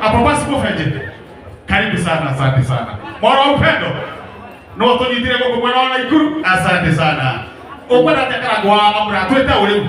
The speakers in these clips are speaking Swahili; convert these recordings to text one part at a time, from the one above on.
Hapo basi mfeje. Karibu sana, asante sana. Mwana upendo. No tunyitire kwa mwana wa Ikuru. Asante sana. Okwenda tekara gwa amura tweta uri.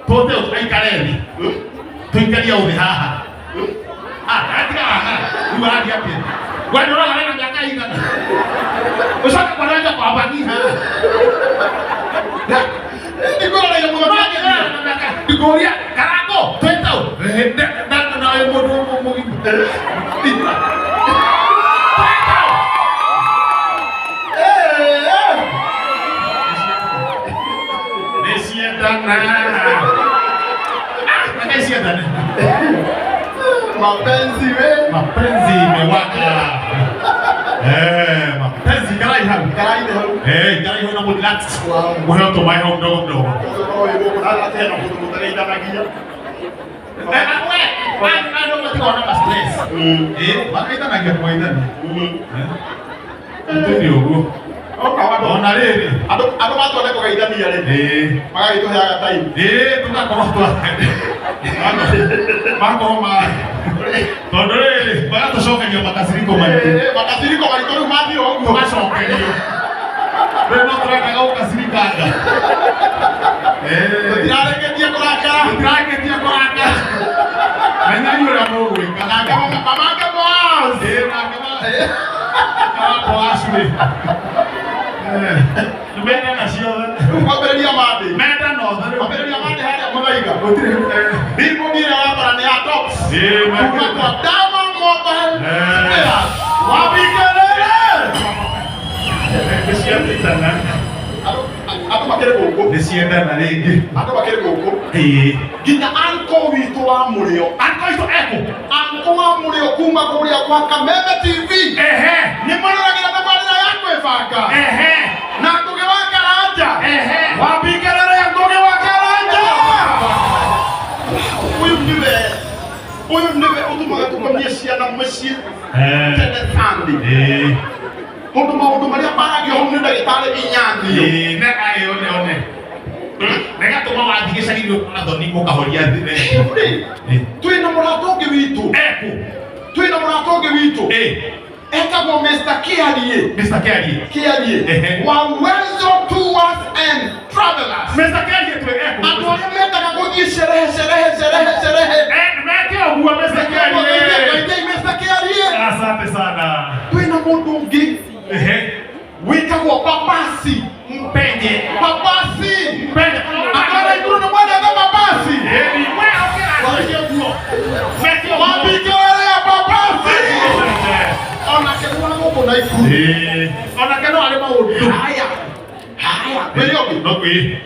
Tote utaikareni. Tuikalia uthi haha. Atika haha. Uwadi hapi. Wadi ora ngana miaka igana. Usaka kwa nanja kwa abani ha. Ndikora na yomo nake na miaka. Ndikoria karago tweta. Nda na yomo mo. Mapenzi imewaka. Mapenzi karai hapo. Karai hapo na relax. Wewe utomai hapo mdogo mdogo. Wakaita na kia kwa idani. Ndio huo. Ona rere. Ado watu wale kwa idani yale. Maka ito ya time. Tunakoa tu. Makoma. Tondorele, bado shoka ndio makasiriko mali. Makasiriko walitoa mali wangu. Mashoka ndio. Wewe ndio tunataka au kasirikaga. Tunareketia koraka. Nani yule ambaye kama boss. Kama boss. Mbele na sio. Ukabelia made. Meda no, ukabelia made hadi amaiga. Bibo bila hapa ni atop. Kwa dama mobile. Wabikelele. Nisiende tena. Ato bakere koko. Nisiende na legi. Ato bakere koko. Gina anko witu wa mulio. Anko ito eko. Anko wa mulio kuma kulia kwa Kameme TV. Ni mwana ngina tabali na yako efaka. Na kuge wakaraja. Wabikelele ya kuge wakaraja. Huyu ndiye utumaga tukamnyeshia na mweshi. Tene sandi. Huduma ya baragi homne ndagitare binyandi. Ne one. Nega tuma wathigisa irio na thoni mukahoria thine. Twina muratoge witu. Twina muratoge witu. Etagwo Mr. Kiarie. Wa Uwezo Tours and Travelers. Mr. Kiarie tu eko. Atoya metaga kuthi sherehe. Mekeo huwa Mr. Kiarie. Asante sana. Twina mundu ngi. Witagwo Papasi. Mpenye. Akara ikuru na mwana za Papasi. Wabikele ya Papasi. Ona kenu wangu na ikuru. Ona kenu alema udu. Haya. Welioki. Nokwi.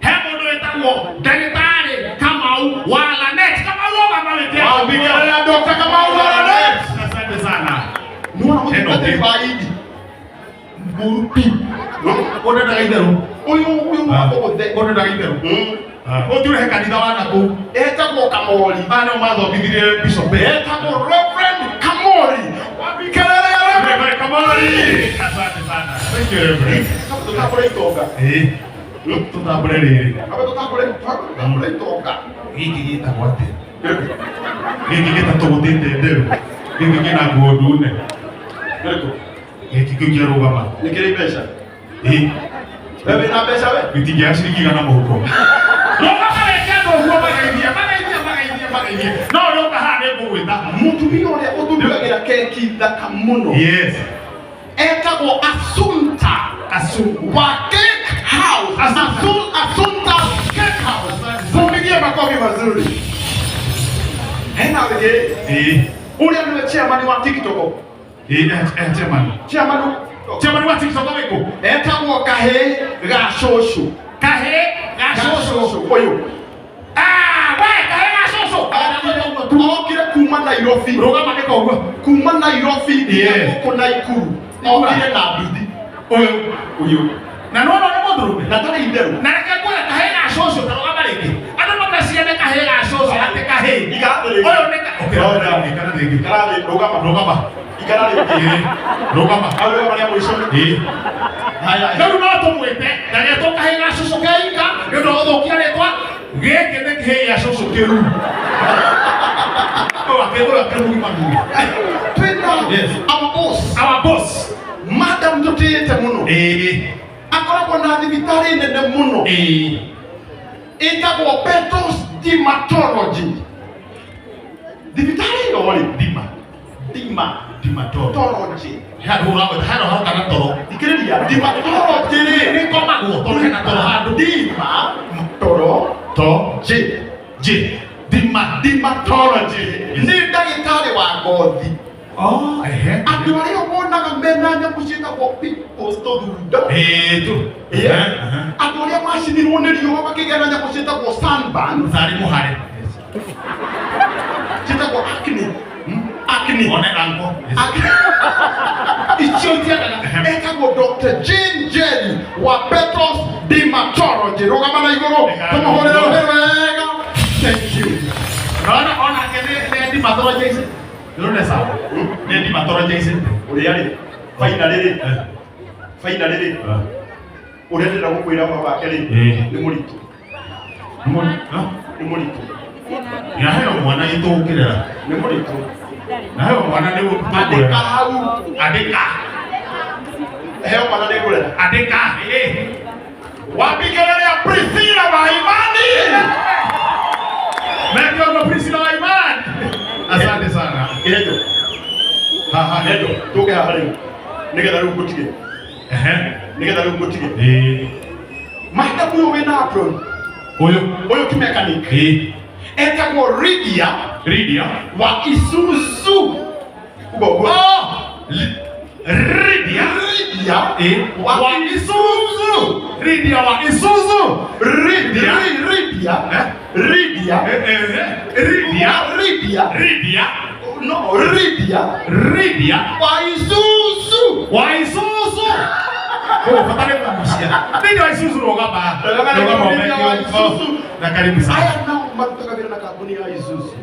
Hemo ndo etagwo Daktari Kamau wala net. Kamau wala net. Wabikele ya Dr. Kamau wala net. Asante sana. Nuona mtu baidi. Burupi. Ona ndagaitero. Uyu wako the. Ona ndagaitero. Oture kanitha wana ku. Etagwo Kamori. Bana mathomithire Bishop. Etagwo Reverend Kamori. Wabikelele ya Reverend Kamori. Asante sana. Thank you Reverend. Tutapole itoka. Tutapole riri. Tutapole itoka. Hiki gitagwo ate. Hiki gitatugutite ndero. Hiki gina godune. Hiki kugirugama. Nikiri pesa. Wewe na pesa wewe? Bitija shiriki kana muhuko. No, kahane kuwita. Mutu yule otubigira keki thaka muno. Yes. Etagwo Assunta. Wa cake house. Assunta cake house. Tumigie makofi mazuri. Wewe. Ule ni chairman wa TikTok. Chairman wa TikTok weko. Etagwo Kahe Gashosho. Oyo. Tuokire kuma Nairobi. Rogama ndeka ugo. Kuma Nairobi. Kuna Ikuru. Okire na bidi. Oyo. Na no modro. Na tana indero. Na rekagora Kahe Gashosho tarogama reke. Ana mabasiane Kahe Gashosho ate Kahe. Oyo neka. Okay. Ikara rogama. Rogama. Awe bali mwisho. Haya. Ndio nato mwete. Na netoka Kahe Gashosho kainga. Ndio odhokia letwa. Geke ndeke ya Gashosho keru. Kego ya kero magi. Yes. Our boss. Madam Tutiyete muno. Akora kona divitari nene muno. Ita kwa Petros Dermatology. Divitari yo wali Dermatology. Hado kana toro. Dikiriya Dermatology Ni koma go toro kana toro hado. Dermatology. Ni daktari wa ngothi. Andũ arĩa monaga mena nyamũ ciĩtagwo pimples tũthunda. Andũ arĩa macinirwo nĩ riũa makĩgĩa na nyamũ ciĩtagwo sunburn. Ciĩtagwo acne. Icio itiagaga. Etagwo Dr. Jane Jerry wa Petros Dermatology. Rũgama na igũrũ. Tũmũhũrĩre wega. Thank you. Ona kene dermatology ici. None sawa. Ni dermatology ici. Uriari. Finally. Uria ndĩrenda gũkwĩra baba wake rĩ nĩ mũritũ. Nĩ mũritũ. Ya heo mwana itũkĩrera. Nĩ mũritũ. Na heo mwana nĩ andĩka hau. Andĩka. Heo mwana nĩ ngũrera. Andĩka. Wapikelelea Priscilla wa imani. Mekyo Priscilla wa imani. Asante sana. Ejo. Ejo. Toke haha rĩu. Nĩgetha rĩu ngũtige. Nĩgetha rĩu ngũtige. Maita kuyo wĩna apron. Ũyũ ti mechanic. Etagwo Lydia wa Isuzu. Lydia wa Isuzu. Lydia wa Isuzu. Lydia wa Isuzu. Fatale kumbusha. Lydia wa Isuzu rogaba. Na karibu sana. Aya nao mataka vile na kampuni ya Isuzu.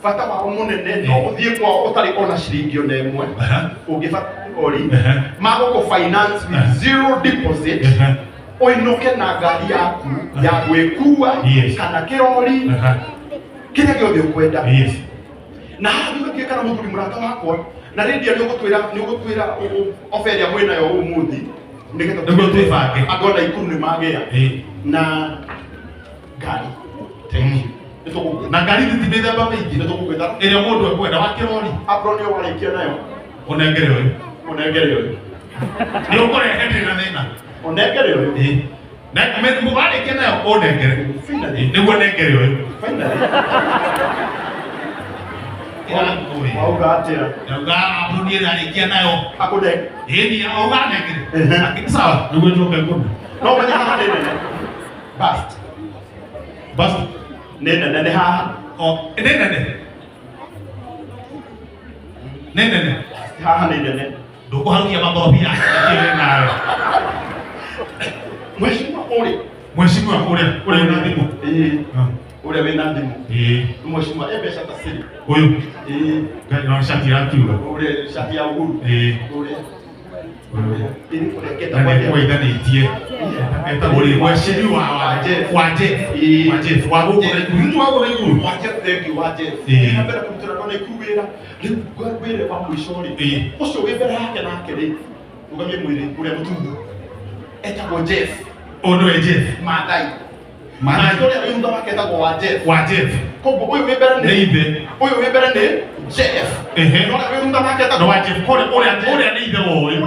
Fata wa munene no uthie kwa utari ona ciringi ona imwe. Ungifata ori. Mago ko finance with zero deposit. Oinoke na ngari yaku ya gwĩkua kana kĩrori kĩrĩa gĩothe ũkwenda. Na nĩgũtuĩka kana mũthuri mũrata wakwa na Lydia nĩũgũtwĩra ofa ĩrĩa mwĩnayo ũmũthĩ nĩgetha tũbange andũ a Ikuru nĩmagĩa na ngari. Na ngari mĩthemba mĩingĩ nĩtũgũkwĩra ĩrĩa mũndũ ekwenda wa kĩrori. Apron nĩyo warĩkia nayo. Ũnengere ũyũ. Nĩũkũrehe ndĩna thĩna. Onengere ũyũ. Na mũgarĩkia nayo ũnengere. Nĩguo nengere ũyũ. Auga atĩa? Auga apuni ĩrarĩkia nayo. Akũnenge. Ĩni auga nengere. Sawa, nĩguo njoke ngũna. No menya haha nĩ nene. Bust. Nĩ nene haha. Nĩ nene. Haha nĩ nene. Ndũkũharukia makorobia nawe. Mheshimiwa ũrĩa na thimũ. Ũrĩa wĩna thimũ. Mheshimiwa mbeca ta ciri. Ũyũ. Ngai no shati ya kiuga. Ũrĩa shati ya Uhuru. Ũrĩa. Na nĩkũithanĩtie. Etagwo rĩ mheshimiwa wa Jeff. Wa gũkũ na Ikuru. Mtu wako na Ikuru. Wa Jeff, thank you, wa Jeff. Napenda kumtana na Ikuru wĩra. Rĩu gwĩre wa mũico rĩ. Ũcio wĩ mbere yake nake rĩ. Ugamie mwĩrĩ ũrĩa mũtungu. Etagwo Jeff. Nĩwe Jeff. Maathai. Ũrĩa wĩ thutha wake etagwo wa Jeff. Koguo ũyũ wĩ mbere nĩ ithe. Ũyũ wĩ mbere nĩ Jeff. Ũrĩa wĩ thutha wake etagwo wa Jeff. Ũrĩa nĩ ithe wa ũyũ.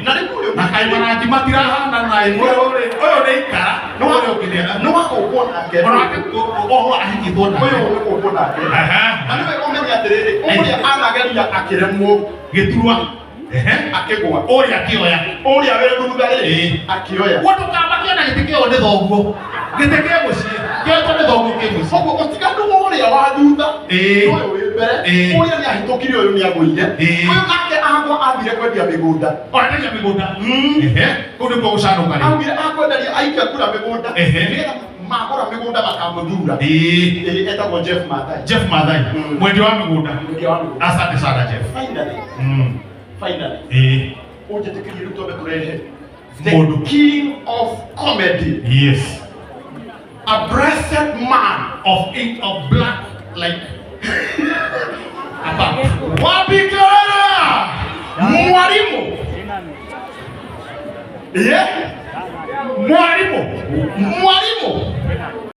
Na rĩu ũyũ na kaimana matirahana na ũyũ nĩ ikara. Nĩ wakũmbwo nake. Oho ahikĩtwo nake. Ũyũ ũgũkũmbwo nake. Na nĩ wega ũmenye atĩrĩrĩ, ũrĩa anageria akĩremwo gĩturwa akĩgwa. Ũrĩa akĩoya. Ũrĩa wĩ thutha rĩ akĩoya. Gũtũkamakia na gĩtĩ kĩo nĩ thoguo. Gĩtĩ kĩa mũciĩ. Kĩoetwo nĩ thoguo kĩ mũciĩ. Koguo ũtiganu ũrĩa wa thutha. Ũyũ wĩ mbere. Ũrĩa nĩ ahĩtũkire ũyũ nĩ agũire. Ũyũ nake agwa athire kwendia mĩgũnda. Endagia mĩgũnda. Kũu nĩkuo gũcanũka rĩ. Augire akwenderia aikia kura mĩgũnda. Nĩgetha magũra mĩgũnda makamũthura. Etagwo Jeff Maathai. Mwendia wa mĩgũnda. Asante sana Jeff. Finally. Ũnjĩtĩkĩrie rĩu twambe tũrehe the king of comedy. Yes. A breasted man of black like Mwalimu